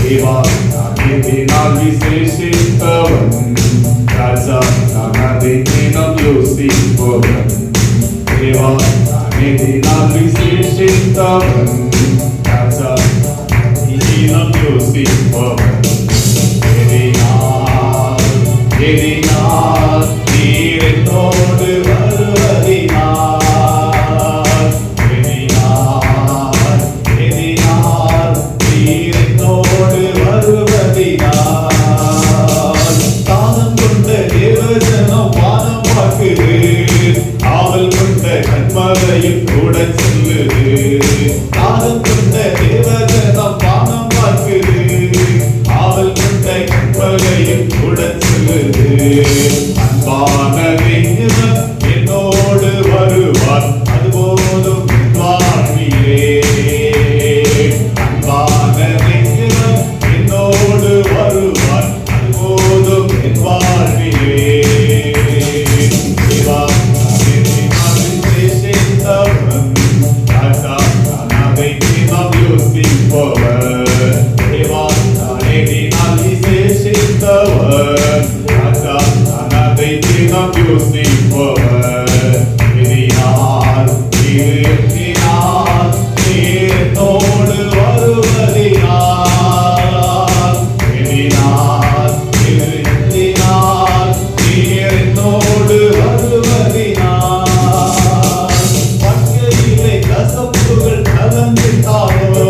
தேவா நான் விசேஷித்தவன் ராஜா நான் அதை தினம் யோசிப்பவன் தேவா நான் விசேஷித்தவன் ராஜா தினம் யோசிப்பவன் எதினால் நீர் என்னோடு வருவதினால் எதினால் நீர் என்னோடு வருவதினால் தானம் கொண்ட தேவஜனம் வானம் பார்க்குது ஆவல் கொண்ட கண்மலையும் கூட சொல்லுது தானம் கொண்ட தேவஜனம் வானம் பார்க்குது ஆவல் கொண்ட கண்மலையும் கூட சொல்லுது அன்பான தெய்வம் என்னோடு வருவார் அதுபோதும் வாழ்விலே அன்பான தெய்வம் என்னோடு வருவார் அதுபோதும் என் வாழ்விலே தேவா விசேஷித்தவன் ராஜா நான் அதை தினம் யோசிப்பவர் தேவா நான் விசேஷித்தவன் ராஜா நான் அதை தினம் யோசிப்பவர் எதினால் என்னோடு வருவதினால் எதினால் என்னோடு வருவதினால் பக்கையிலே கசப்புகள் கலந்துட்டாலோ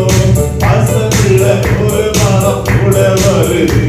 அசங்குள்ள ஒரு மரம் கூட வருது